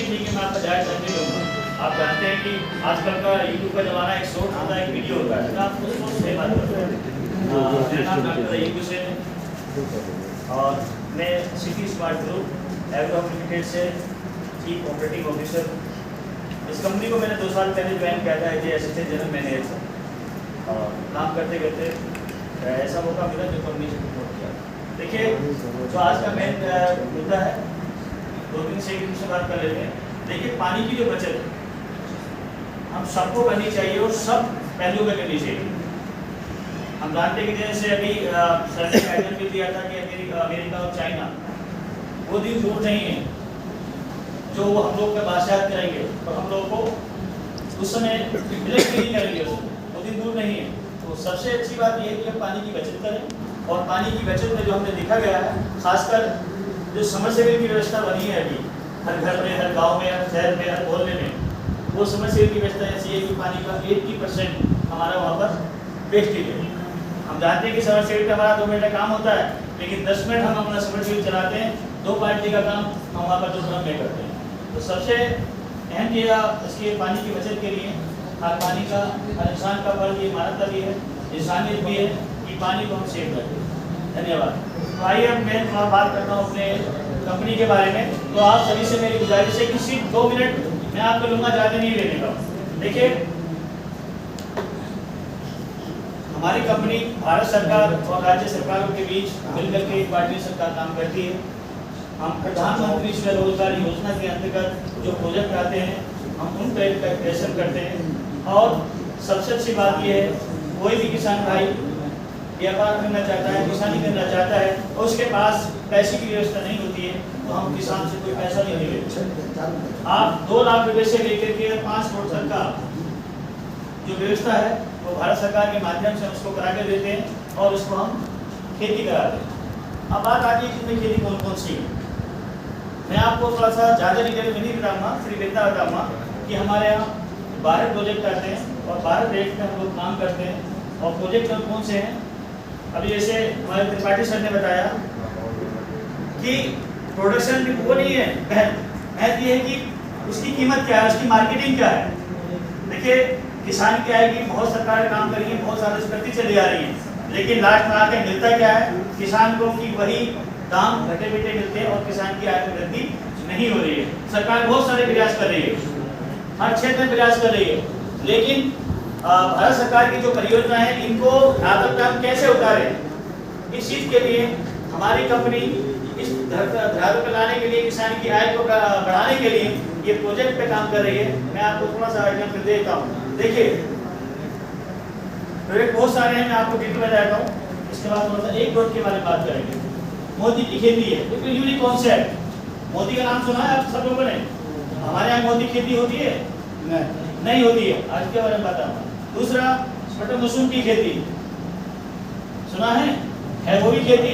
कोशिश नहीं कि मैं आपका ज़्यादा टाइम नहीं लूँगा। आप जानते हैं कि आजकल का यूट्यूब का ज़माना एक शॉर्ट होता है, एक वीडियो होता है, आप उसको सही बात करते हैं। मेरा नाम डॉक्टर अय्यूब हुसैन है और मैं city smart group agro limited से चीफ ऑपरेटिंग ऑफिसर। इस कंपनी को मैंने 2 साल पहले ज्वाइन किया था एज असिस्टेंट जनरल मैनेजर और काम करते करते ऐसा मौका मिला जो कंपनी से सपोर्ट किया। देखिए, जो आज का मेन मुद्दा है, 2-3 सेकंड से बात कर लेते हैं। देखिए, पानी की जो बचत है हम सबको करनी चाहिए और सब पहलू में करनी चाहिए। हम जानते हैं कि जैसे अभी सर ने गाइडलाइन भी दिया था कि अमेरिका और चाइना वो दिन दूर नहीं है जो वो हम लोग का बादशाह करेंगे और हम लोग को उस समय ब्रेक नहीं करेंगे, वो दिन दूर नहीं है। तो सबसे अच्छी बात यह है कि हम पानी की बचत करें और पानी की बचत में जो हमने देखा गया है, खासकर जो समरसेबल की व्यवस्था बनी है अभी हर घर में, हर गांव में, हर शहर में, हर मोहल्ले में, वो समरसेबल की व्यवस्था ऐसी है कि पानी का 80% हमारा वहाँ पर वेस्टेज है। हम जानते हैं कि समरसेबल का हमारा 2 मिनट का काम होता है, लेकिन 10 मिनट हम अपना समरसेबल चलाते हैं, 2 बाल्टी का काम हम वहाँ पर 2 ड्रम में करते हैं। तो सबसे अहम चीज़ इसके पानी की बचत के लिए हर पानी का, हर इंसान का फर्ज, ये मानवता भी है, इंसानियत भी है कि पानी को हम सेव रखें। धन्यवाद। तो आइए अब मैं थोड़ा बात करता हूँ अपने कंपनी के बारे में। तो आप सभी से मेरी गुजारिश है कि सिर्फ 2 मिनट मैं आपको लूँगा, ज़्यादा नहीं लेने का। देखिए, हमारी कंपनी भारत सरकार और राज्य सरकारों के बीच मिलकर के एक पार्टनरशिप का काम करती है। हम प्रधानमंत्री स्वरोजगार योजना के अंतर्गत जो प्रोजेक्ट आते हैं हम उन पर कैलकुलेशन करते हैं। और सबसे अच्छी बात यह है, कोई भी किसान भाई व्यापार करना चाहता है, किसानी करना चाहता है और उसके पास पैसे की व्यवस्था नहीं होती है, तो हम किसान से कोई पैसा नहीं लेते। आप 2 लाख रुपए से लेकर के 5 करोड़ तक का जो व्यवस्था है वो भारत सरकार के माध्यम से उसको करा के देते हैं और उसको हम खेती कराते हैं। अब बात आती है कि इसमें खेती कौन कौन सी है। मैं आपको थोड़ा सा ज़्यादा डिटेल में नहीं बताऊँगा, सिर्फ इतना बताऊँगा कि हमारे यहाँ 12 प्रोजेक्ट आते हैं और 12 प्रोजेक्ट में हम लोग काम करते हैं। और प्रोजेक्ट कौन से हैं, अभी जैसे हमारे त्रिपाठी सर ने बताया कि प्रोडक्शन वो नहीं है, महत्व ये है कि उसकी कीमत क्या है, उसकी मार्केटिंग क्या है। देखिए, किसान क्या है कि बहुत सरकारें काम कर रही हैं, बहुत सारे करती चली आ रही हैं, लेकिन लास्ट में आके मिलता क्या है, किसान को की वही दाम घटे बेटे मिलते हैं और किसान की आय में वृद्धि नहीं हो रही है। सरकार बहुत सारे प्रयास कर रही है, हर क्षेत्र में प्रयास कर रही है, लेकिन भारत सरकार की जो परियोजना है इनको लागत काम कैसे उतारें, इस चीज के लिए हमारी कंपनी इस धारा पर लाने के लिए, किसान की आय को बढ़ाने के लिए ये प्रोजेक्ट पे काम कर रही है। मैं आपको थोड़ा सा एग्जांपल देता हूँ। देखिए, प्रोजेक्ट बहुत सारे हैं, मैं आपको डिटेल में बताता हूँ। इसके बाद थोड़ा सा एक प्रोजेक्ट के बारे में बात करेंगे। मोती की खेती है, बिल्कुल यूनिक कॉन्सेप्ट। मोती का नाम सुना है आप सब लोगों ने? हमारे यहाँ मोती खेती होती है? नहीं होती है। आज के बारे में बताऊंगा। दूसरा, बटन मशरूम की खेती सुना है वो भी खेती।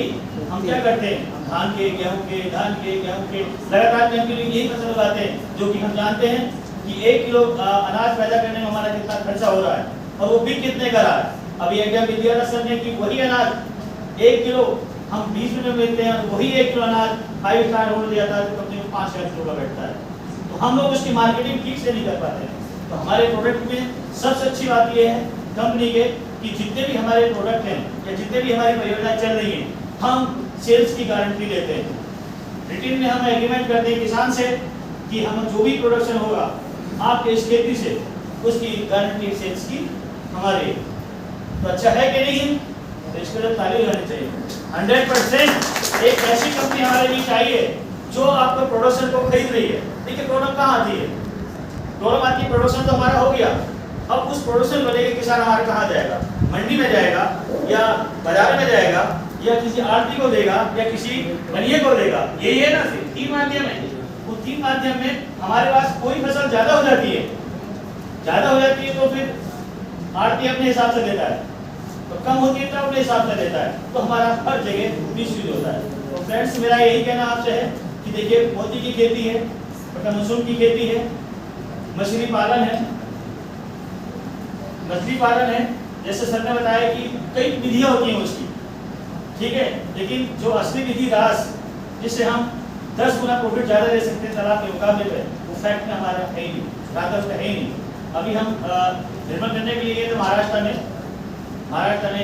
हम क्या करते हैं, हम धान के, गेहूं के, लगातार हम यही फसल उगाते हैं, जो कि हम जानते हैं कि 1 किलो अनाज पैदा करने में हमारा कितना खर्चा हो रहा है और वो बिक कितने का रहा है। अभी एग्जाम दिया था सर ने कि वही अनाज 1 किलो हम 20 रुपये में बेचते हैं, वही 1 किलो अनाज 5 स्टार होल्ड दिया था तो कंपनी को 5,000 रुपये का बैठता है। तो हम लोग उसकी मार्केटिंग ठीक से नहीं कर पाते हैं। तो हमारे प्रोडक्ट में सबसे अच्छी बात यह है कंपनी के कि जितने भी हमारे प्रोडक्ट हैं या जितने भी हमारी परियोजनाएं चल रही हैं, हम सेल्स की गारंटी देते हैं। रिटेन में हम एग्रीमेंट करते हैं किसान से कि हम जो भी प्रोडक्शन होगा आपके इस खेती से, उसकी गारंटी सेल्स की हमारी। तो अच्छा है कि नहीं? तो इसके लिए ताली होनी चाहिए। 100% एक ऐसी कंपनी हमारे लिए चाहिए जो आपको प्रोडक्शन को खरीद रही है। देखिए, प्रोडक्ट कहाँ आती है? प्रोडक्ट आती है, प्रोडक्शन तो हमारा हो गया। अब उस प्रोडक्शन को लेकर किसान हमारा कहाँ जाएगा? मंडी में जाएगा या बाजार में जाएगा या किसी आड़ती को देगा या किसी बनिए को देगा। यही है ना, 3 माध्यम है। वो 3 माध्यम में हमारे पास कोई फसल ज्यादा हो जाती है, तो फिर आड़ती अपने हिसाब से देता है, तो कम होती है तो अपने हिसाब से देता है। तो हमारा हर जगह मिसयूज होता है। तो फ्रेंड्स, मेरा यही कहना आपसे है कि देखिए, मोती की खेती है, बटन मशरूम की खेती है, मछली पालन है, मछली पालन है। जैसे सर ने बताया कि कई विधियां होती हैं उसकी, ठीक है, लेकिन जो असली विधि रास जिससे हम 10 गुना प्रॉफिट ज़्यादा दे सकते हैं तालाब के मुकाबले पे, वो फैक्ट में हमारा है ही नहीं, राधा उसका है ही नहीं। अभी हम निर्माण करने के लिए गए थे महाराष्ट्र में,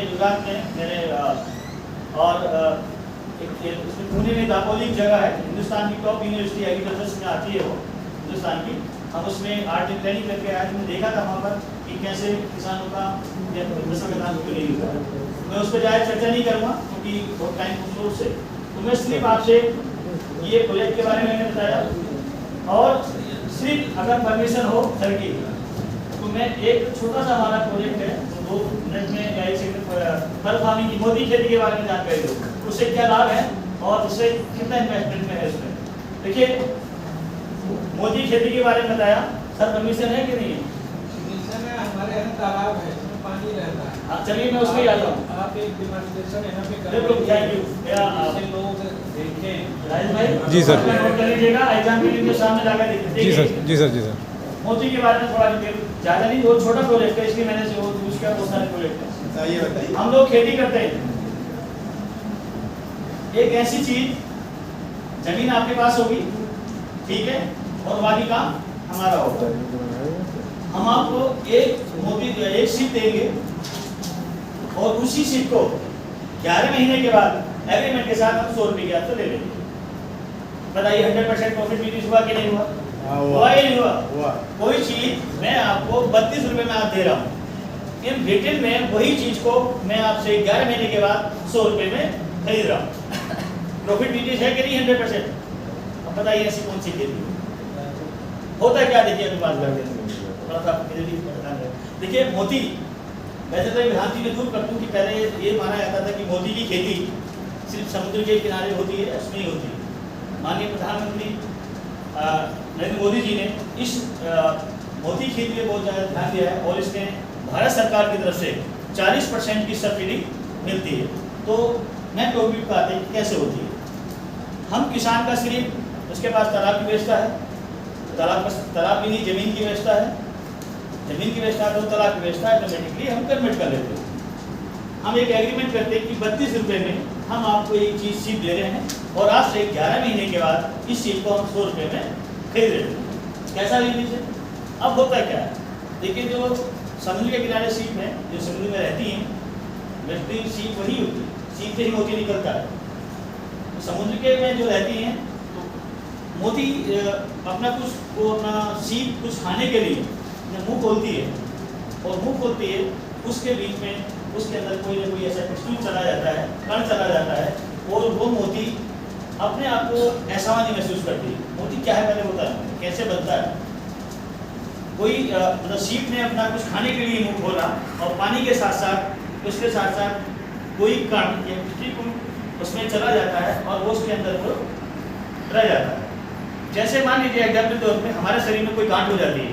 गुजरात में मैंने और उसमें पुणे में दापोली एक जगह है, हिंदुस्तान की टॉप यूनिवर्सिटी एग्रीकल्चर में आती है वो हिंदुस्तान की। हम उसमें 8 दिन ट्रेनिंग करके आए, हमने देखा था वहाँ पर कि कैसे किसानों का फसल का दाम क्यों नहीं होता है। मैं उस पर ज़्यादा चर्चा नहीं करूँगा क्योंकि बहुत टाइम सोर्स है, तो मैं सिर्फ आपसे ये प्रोजेक्ट के बारे में मैंने बताया। और सिर्फ अगर परमिशन हो सर की, तो मैं एक छोटा सा हमारा प्रोजेक्ट है, तो 2 मिनट में या 1 सेकंड फल फार्मिंग की मोदी खेती के बारे में जानकारी दो, उससे क्या लाभ है और उससे कितना इन्वेस्टमेंट में है उसमें। देखिए मोदी खेती के बारे में बताया, सर परमिशन है कि नहीं है? परमिशन है, हमारे यहाँ तालाब है, उसमें पानी रहता है। हाँ चलिए मैं उसमें आता हूँ। आप एक डेमोंस्ट्रेशन यहाँ पे करें, बिल्कुल, थैंक यू। जिससे लोग देखें। राजेश भाई जी सर। नोट कर लीजिएगा, एग्जाम के लिए सामने लगा दीजिए। जी सर, जी सर, जी सर। मोदी के बारे में थोड़ा डिटेल, ज़्यादा नहीं, बहुत छोटा प्रोजेक्ट है, इसलिए मैंने जो यूज किया बहुत सारे प्रोजेक्ट है। ये बताइए, हम लोग खेती करते हैं, एक ऐसी चीज, जमीन आपके पास होगी, ठीक है, और बाकी काम हमारा होगा। हम आपको एक सीट देंगे और उसी सीट को 11 महीने के बाद एग्रीमेंट के साथ हम 100 रुपये के आपसे ले लेंगे। बताइए 100% प्रॉफिट भी हुआ कि नहीं हुआ? हुआ या नहीं हुआ? कोई चीज मैं आपको 32 रुपये में आप दे रहा हूँ, इन रिटेल में वही चीज को मैं आपसे 11 महीने के बाद 100 रुपये में खरीद रहा हूँ। प्रॉफिट बीटीज है कि नहीं 100%? अब बताइए ऐसी कौन सी खेती होता है क्या? देखिए अभी बात करते हैं थोड़ा सा देखिए मोती, वैसे तो भ्रांति में दूर करता हूँ कि पहले ये माना जाता था कि मोती की खेती सिर्फ समुद्र के किनारे होती है, उसमें ही होती है। माननीय प्रधानमंत्री नरेंद्र मोदी जी ने इस मोती खेती में बहुत ज़्यादा ध्यान दिया है और इसमें भारत सरकार की तरफ से 40% की सब्सिडी मिलती है। तो मैं टॉपिक पर आते हैं कैसे होती है। हम किसान का सिर्फ उसके पास तालाब की व्यवस्था है, तालाब भी नहीं, जमीन की व्यवस्था है, जमीन की व्यवस्था तो तालाब की व्यवस्था ऑटोमेटिकली हम परमिट कर लेते हैं। हम एक एग्रीमेंट करते हैं कि 32 रुपये में हम आपको एक चीज़ सीट दे रहे हैं और आपसे 11 महीने के बाद इस सीट को हम 100 रुपये में खरीद रहे हैं। कैसा ले लीजिए। अब होता क्या है, देखिए जो समुद्र के किनारे सीप हैं, जो समुद्र में रहती हैं, वैसे सीप वही होती है, सीप से ही मोती निकलता है। तो समुद्र के में जो रहती हैं तो मोती अपना सीप कुछ खाने के लिए जब मुंह खोलती है और मुंह खोलती है उसके बीच में उसके अंदर कोई ना कोई ऐसा पिस्टूल चला जाता है, कण चला जाता है और वो मोती अपने आप को ऐसा नहीं महसूस करती। मोती क्या है पहले होता है, कैसे बनता है। कोई मतलब सीप ने अपना कुछ खाने के लिए मुंह खोला और पानी के साथ साथ उसके साथ साथ कोई कण या पिस्टूल उसमें चला जाता है और वो उसके अंदर वो रह जाता है। जैसे मान लीजिए एग्जाम्पल तौर पे हमारे शरीर में कोई गांठ हो जाती है,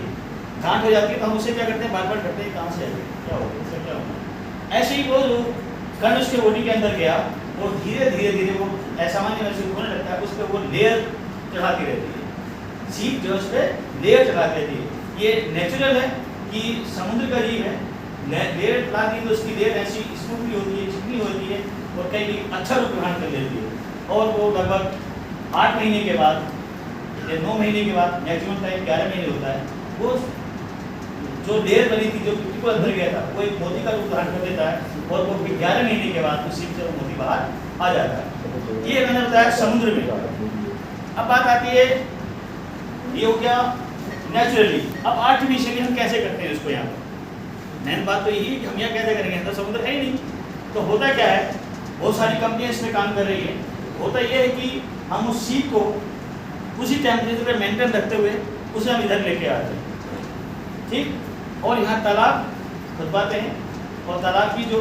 गांठ हो जाती है तो हम उसे क्या करते हैं, बार बार करते हैं कहाँ से क्या हो इससे क्या होगा। ऐसे ही वो जो कण उसके बॉडी के अंदर गया वो धीरे धीरे धीरे वो असामान्य महसूस होने लगता है, उस पर वो लेयर चढ़ाती रहती है, सीप जो उस पर लेयर चढ़ाती रहती है। ये नेचुरल है कि समुद्र का जीव है, लेयर चढ़ाती है तो उसकी लेयर ऐसी स्मूथ भी होती है, चिकनी होती है और कई अच्छा रूप ग्रहण कर लेती है। और वो लगभग 8 महीने के बाद या 9 महीने के बाद, मैक्सिमम टाइम 11 महीने होता है, वो जो लेयर बनी थी, जो मिट्टी को अंदर गया था, वो एक मोती का रूप धारण कर देता है और वो 11 महीने के बाद उसी से वो मोती बाहर आ जाता है। ये मैंने बताया समुद्र में। अब बात आती है, ये हो गया नेचुरली। अब आर्टिफिशियली हम कैसे करते हैं इसको यहाँ पर। मेन बात तो यही है कि हम यहाँ कैसे करेंगे, तो समुद्र है ही नहीं। तो होता क्या है, बहुत सारी कंपनियाँ इसमें काम कर रही है। होता ये है कि हम उस सीप को उसी टेम्परेचर पे मेंटेन रखते हुए उसे हम इधर लेके आते हैं, ठीक। और यहाँ तालाब खुदवाते हैं और तालाब की जो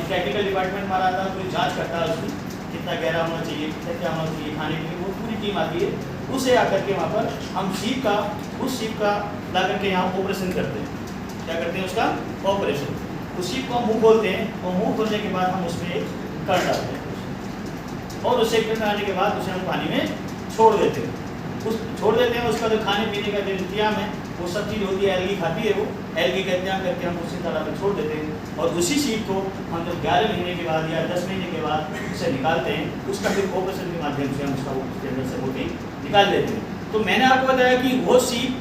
टेक्निकल डिपार्टमेंट हमारा आता है, कोई जांच करता है उसकी कितना गहरा होना चाहिए, कितना क्या होना चाहिए खाने के लिए, वो पूरी टीम आती है। उसे आकर के वहाँ पर हम उस सीप का ला करके यहाँ ऑपरेशन करते हैं। क्या करते हैं उसका ऑपरेशन। उस सीप को हम मुँह खोलते हैं और मुँह खोलने के बाद हम उसमें एक कण डालते हैं और उसे कण डालने के बाद उसे हम पानी में छोड़ देते हैं। उस छोड़ देते हैं। उसका जो खाने पीने का जो इंतजाम है वो सब चीज़ होती है, एलगी खाती है, वो एलगी का इंतजाम करके हम उसी तरह पे छोड़ देते हैं। और उसी सीट को हम जब 11 महीने के बाद या 10 महीने के बाद उसे निकालते हैं, उसका फिर ऑपरेशन के माध्यम से हम उसका उसके अंदर से बोटी निकाल देते हैं। तो मैंने आपको बताया कि वो सीट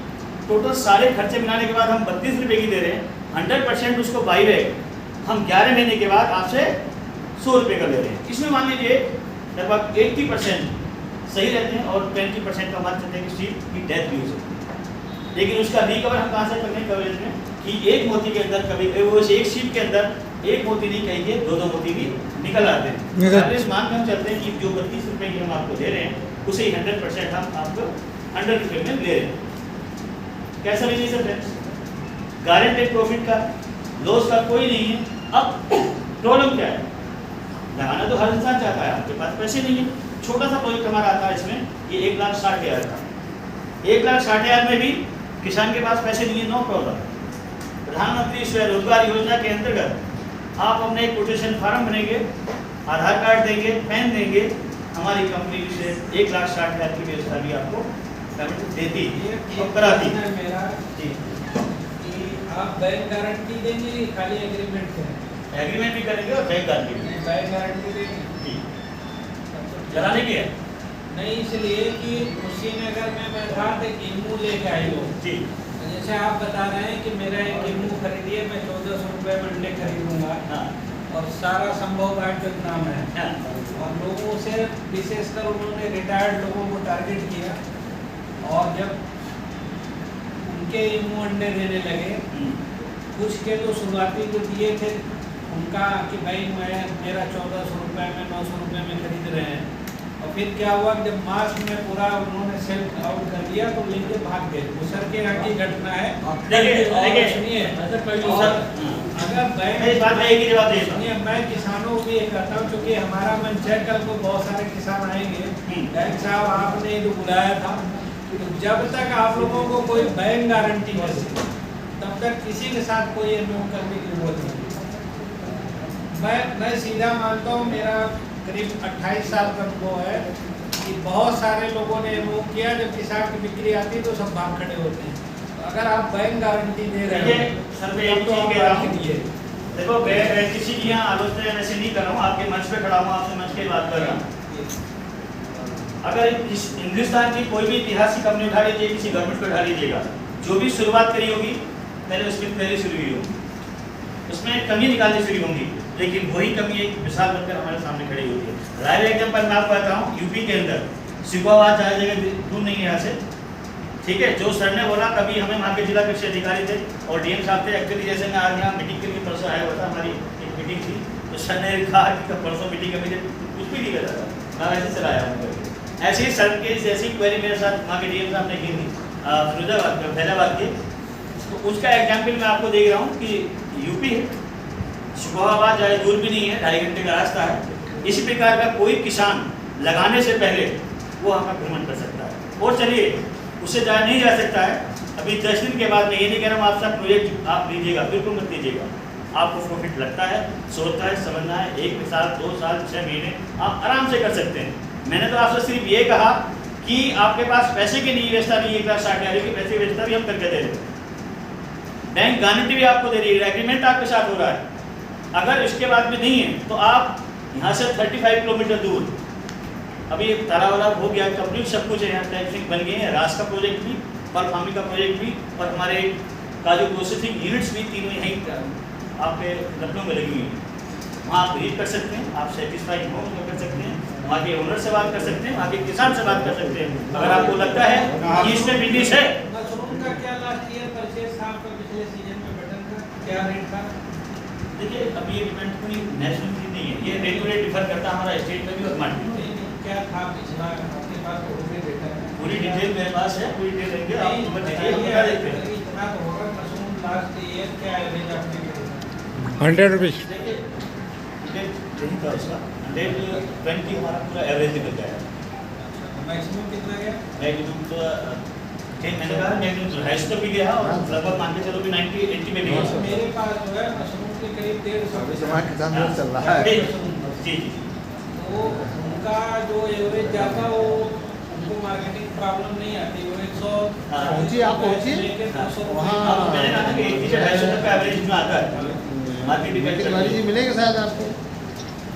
टोटल सारे खर्चे मिलाने के बाद हम 32 रुपये की दे रहे हैं। 100% उसको बाई बैग हम 11 महीने के बाद आपसे 100 रुपये का ले रहे हैं। इसमें मान लीजिए लगभग 80% सही रहते हैं और 20% का मान सकते हैं कि सीट की डेथ भी हो सकती है। लेकिन उसका रिकवर हम कहाँ से करते हैं कवरेज में कि एक मोती के अंदर कभी वो एक सीट के अंदर एक मोती नहीं कहिए 2-2 मोती भी निकल आते हैं। एवरेज मान के हम चलते हैं कि जो 32 रुपये की हम आपको दे रहे हैं उसे 100% हम आपको 100 रुपये में ले रहे हैं। कैसा नहीं सर फ्रेंड्स, गारंटेड प्रॉफिट का, लॉस का कोई नहीं है। अब प्रॉब्लम क्या है, लगाना तो हर इंसान चाहता है, आपके पास पैसे नहीं है। छोटा सा प्रोजेक्ट हमारा आता है इसमें, ये 1,60,000 का। 1,60,000 में भी किसान के पास पैसे नहीं है, नो प्रॉब्लम। प्रधानमंत्री स्वरोजगार योजना के अंतर्गत आप अपने एक कोटेशन फार्म बनेंगे, आधार कार्ड देंगे, पैन देंगे, हमारी कंपनी से 1,60,000 की व्यवस्था भी आपको देती है और कराती है। मेरा जी, कि आप बैंक गारंटी देंगे कि खाली एग्रीमेंट करेंगे? एग्रीमेंट भी करेंगे और बैंक गारंटी भी। बैंक गारंटी देंगे जी, कराने की है नहीं, इसलिए कि उसी नगर में मैं था तो गेहूँ लेके आई हूँ। जी। जैसे आप बता रहे हैं कि मेरा एक गेहूँ खरीदिए, मैं 1400 रुपये में अंडे खरीदूंगा हाँ और सारा संभव बाट नाम है। हाँ और लोगों से विशेषकर उन्होंने रिटायर्ड लोगों को टारगेट किया और जब उनके गेहूँ अंडे देने लगे, कुछ के तो शुरुआती जो दिए थे उनका कि भाई मेरा 1400 रुपये में 900 रुपये में खरीद रहे हैं। और फिर क्या हुआ, जब मास में पूरा उन्होंने सेल आउट कर दिया तो लेके भाग गए। मुसर के यहाँ की घटना है। देखिए सुनिए, और अगर मेरी बात है कि जवाब दे सुनिए, मैं किसानों को भी ये कहता हूँ, क्योंकि हमारा मंच है, कल को बहुत सारे किसान आएंगे। बैंक साहब आपने जो बुलाया था, तो जब तक आप लोगों को कोई बैंक गारंटी है तब तक किसी के साथ कोई एमओ करने की जरूरत नहीं। मैं सीधा मानता हूँ, मेरा करीब 28 साल का अनुभव है कि बहुत सारे लोगों ने एमओ किया, जब किसान की बिक्री आती है तो सब भाग खड़े होते हैं। तो अगर आप बैंक गारंटी दे रहे हैं सर, मैं एक चीज कह रहा हूँ, देखो मैं किसी की यहाँ आलोचना ऐसे नहीं कर रहा हूँ, आपके मंच पे खड़ा हूँ, आपसे मंच की बात कर रहा हूँ। अगर हिंदुस्तान की कोई भी ऐतिहासिक कंपनी उठा लीजिए, किसी गवर्नमेंट को उठा लीजिएगा, जो भी शुरुआत करी होगी पहले उसमें पहले शुरू हुई होगी, उसमें कमी निकालनी शुरू होंगी, लेकिन वही कमी एक मिसाल बनकर हमारे सामने खड़ी होती है। लाइव एग्जाम्पल मैं आपको बताता हूँ, यूपी के अंदर सिपावाद चाहे जगह दूर नहीं है यहाँ से, ठीक है। जो सर ने बोला, कभी हमें वहाँ के जिला कृषि अधिकारी थे और डीएम साहब थे। एक्चुअली जैसे मैं आज यहाँ मीटिंग के लिए परसों आया हुआ था, हमारी एक मीटिंग थी, तो सर ने कहा कि परसों मीटिंग में मुझे कुछ भी नहीं करता था, मैं वैसे चला आया हूँ। ऐसे ही सर के जैसी क्वेरी मेरे साथ वहाँ के डीएम साहब ने की थी फिरोजाबाद फैजाबाद की, तो उसका एग्जाम्पल मैं आपको देख रहा हूँ कि यूपी है, शुभाबाद ज़्यादा दूर भी नहीं है, 2.5 घंटे का रास्ता है। इसी प्रकार का कोई किसान लगाने से पहले वो आपका भ्रमण कर सकता है, और चलिए उससे ज़्यादा नहीं जा सकता है। अभी 10 दिन के बाद मैं ये नहीं कह रहा हूँ आपका प्रोजेक्ट आप लीजिएगा, बिल्कुल मत लीजिएगा। आपको प्रॉफिट लगता है, सोचता है, समझना है, 1 साल 2 साल 6 महीने आप आराम से कर सकते हैं। मैंने तो आपसे सिर्फ ये कहा कि आपके पास पैसे की नहीं व्यवस्था नहीं, 1,60,000 की पैसे की व्यवस्था भी हम करके दे रहे हैं, बैंक गारंटी भी आपको दे रही है, एग्रीमेंट आपके साथ हो रहा है। अगर इसके बाद भी नहीं है तो आप यहाँ से 35 किलोमीटर दूर, अभी तारावाला हो गया, कंप्लीट सब कुछ है, यहाँ टैक्सिंग बन गए हैं, रास का प्रोजेक्ट भी, पर फार्मिंग का प्रोजेक्ट भी, और हमारे काजू प्रोसेसिंग यूनिट्स भी तीनों यहीं आपके लखनऊ में लगी हुई हैं। वहाँ आप विजिट कर सकते हैं, आप सेटिस्फाइड हो कर सकते हैं, वहाँ के ओनर से बात कर सकते हैं, वहाँ के किसान से बात कर सकते हैं। अगर आपको लगता है कि इसमें बिजनेस है। मशरूम का क्या लास्ट ईयर परचेज था आपका, पिछले सीजन में बटन का क्या रेट था? देखिए, अभी ये डिपेंड कोई नेशनल चीज नहीं है, ये रेट टू रेट डिफर करता है हमारा स्टेट में भी और मार्केट में। क्या था पिछला, आपके पास पूरी डेटा है? पूरी डिटेल मेरे पास है, पूरी डिटेल देंगे आप, नंबर दीजिए, हम बता देते हैं। इतना तो होगा, मशरूम लास्ट ईयर क्या एवरेज आपने किया? 100 रुपीज़। देखिए, यही था उसका 120 हमारा पूरा एवरेज निकल गया है। मैक्सिमम कितना गया? मैक्सिमम तो मैंने कहा मैक्सिमम 250 तक भी गया, और लगभग मान के चलो भी 90-80 में भी गया। मेरे पास जो है मशरूम के करीब 150 किसान रेट चल रहा है। जी जी। तो उनका जो एवरेज जाता वो उनको मार्केटिंग प्रॉब्लम नहीं आती। वो 100 हाँ। पहुंचिए, आप पहुंचिए। लेके 200 वहाँ अब मैंने कहा था कि 1 से 250 तक का एवरेज में आता है मार्केट डिपेंड मीटिंग करती वाली जी है। मिलेंगे शायद आपको।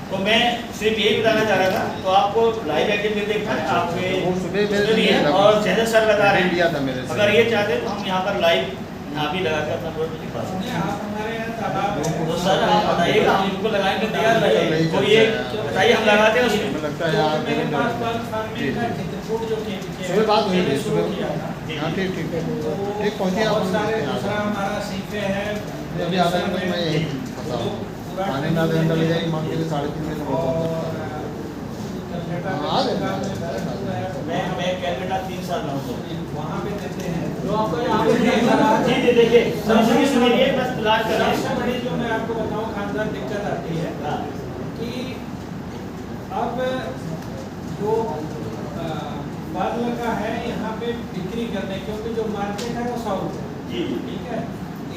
तो मैं सिर्फ यही बताना चाह रहा था, तो आपको लाइव एक्टिव में देखना है आपके वो सुबह मेरे भी है से और जैसे सर बता रहे दिया हैं, था मेरे से। अगर ये चाहते तो हम यहाँ पर लाइव यहाँ भी लगा के अपना प्रोडक्ट दिखा सकते नहीं, आप हमारे यहाँ तालाब है। हैं। तो सर आप बताइएगा, हम उनको लगाने के तैयार रहेंगे। तो ये बताइए, हम लगाते हैं उसमें। मुझे लगता है आप मेरे पास बल्क फार्मिंग का चित्रकूट जो केमिकल सुबह बात हुई थी, मैंने शुरू सुबह। किया था। हाँ ठीक ठीक है, तो ठीक पहुँचिए आप। बहुत सारे दूसरा हमारा सीफे है। अभी आधा घंटा में यही फंसा हूँ। पानी ना आधा घंटा ले जाएगी, मान के 3.5 मिनट में हाँ, आ जाएगा। मैं कैलकाटा 3 साल रहा हूँ। वहाँ पे देते हैं। जो आपको यहाँ पे जी जी देखिए, सबसे सुनिए बस लास्ट कर रहा सबसे हूँ। बड़ी जो मैं आपको बताऊँ खानदान दिक्कत आती है हाँ, कि अब जो बादल का है यहाँ पे बिक्री करने, क्योंकि जो मार्केट है वो साउथ है। जी जी ठीक है,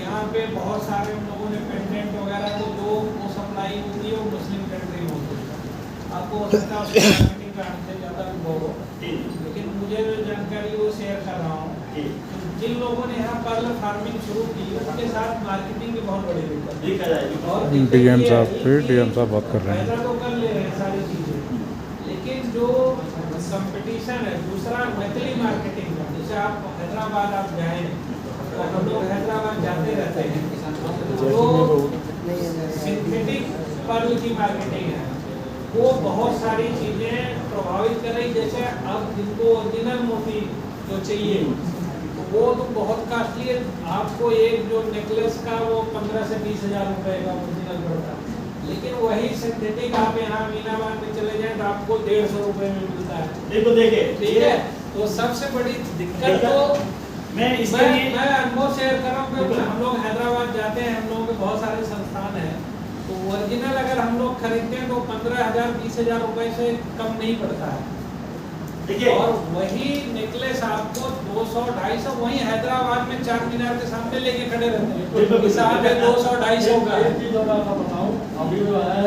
यहाँ पे बहुत सारे उन लोगों ने पेंडेंट वगैरह तो जो वो सप्लाई होती है वो मुस्लिम कंट्री में होती है। आपको हो सकता है उसकी मार्केटिंग का हमसे ज़्यादा अनुभव हो, जी लेकिन मुझे जो जानकारी वो शेयर कर रहा हूँ। जी जिन लोगों ने यहाँ पर्ल फार्मिंग शुरू की उनके साथ मार्केटिंग की बहुत बड़ी दिक्कत है। देखा जाएगा। और दिक्कत डीएम ये साहब है फिर कि डीएम साहब बात कर रहे हैं। पैदा तो कर ले रहे हैं सारी चीज़ें, लेकिन जो कंपटीशन है दूसरा नकली मार्केटिंग का, जैसे आप हैदराबाद आप जाएं तो हम लोग हैदराबाद जाते रहते हैं, जो सिंथेटिक पर्ल की मार्केटिंग है वो बहुत सारी चीज़ें प्रभावित कर रही। जैसे अब जिनको ओरिजिनल मोती जो चाहिए तो वो तो बहुत कॉस्टली है। आपको एक जो नेकलेस का वो 15 से 20 हज़ार रुपए का ओरिजिनल पड़ता है, लेकिन वही सिंथेटिक आप यहाँ मीनाबाद में चले जाएं तो आपको 150 रुपए में मिलता है। देखो देखिए, ठीक है, तो सबसे बड़ी दिक्कत तो मैं इसके लिए मैं अनुभव शेयर कर रहा हूँ कि हम लोग हैदराबाद जाते हैं, हम लोगों के बहुत सारे संस्थान हैं, तो ओरिजिनल अगर हम लोग खरीदते हैं तो 15,000 20,000 रुपए से कम नहीं पड़ता है। देखिए, और वही नेकलेस आपको 200-250 वही हैदराबाद में चार मीनार के सामने लेके खड़े रहते हैं, हिसाब है 200-250 का। एक चीज और आपको बताऊं, अभी जो है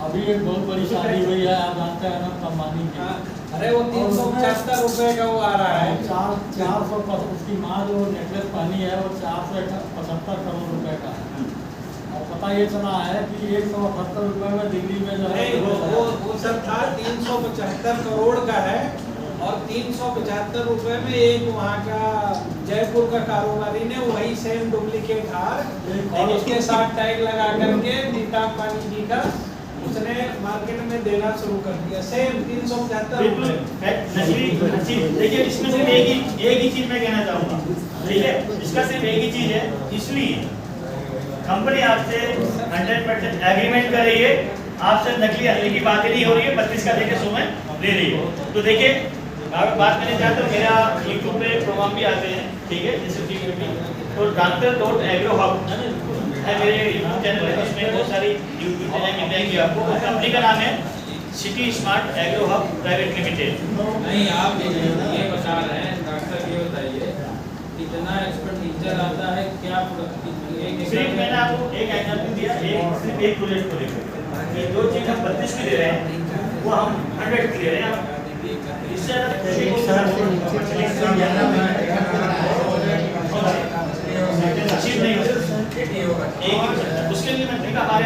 अभी एक बहुत बड़ी शादी हुई है, आप जानते हैं ना, अंबानी की। हाँ, अरे वो 375 रुपए का वो आ रहा है। 400 उसकी माँ जो नेकलेस पहनी है वो 475 करोड़ रुपए का है। और पता ये चला है कि 178 रुपए में दिल्ली में जो है नहीं, वो सब था 375 करोड़ का है, और 375 रुपए में एक वहाँ का जयपुर का कारोबारी ने वही सेम डुप्लीकेट हार और उसके साथ टैग लगा करके नीता अंबानी जी का उसने मार्केट में देना शुरू कर दिया, सेम 375 बिल्कुल रुपए। नकली चीज। देखिए, इसमें सिर्फ एक ही चीज मैं कहना चाहूँगा, ठीक है, इसका सिर्फ एक ही चीज है, इसलिए कंपनी आपसे 100% एग्रीमेंट कर रही है, आपसे नकली असली की बात नहीं हो रही है, 32 का देके 100 में दे रही है। तो देखिए, आप बात करने चाहते हो, मेरा यूट्यूब पे प्रोग्राम भी आते हैं, ठीक है, जैसे तो Dr.Agro-Hub है मेरे यूट्यूब चैनल है, उसमें बहुत सारी यूट्यूब चैनल मिल जाएंगी आपको। कंपनी का नाम है city smart agro hub private limited. नहीं, आप ये बता रहे हैं डॉक्टर, ये बताइए कितना एक्सपेंडिचर आता है, क्या सिर्फ मैंने आपको एक एग्जांपल दिया, सिर्फ एक प्रोजेक्ट को लेकर, ये दो चीज हम 32 की दे रहे हैं, वो हम 100 की दे रहे हैं।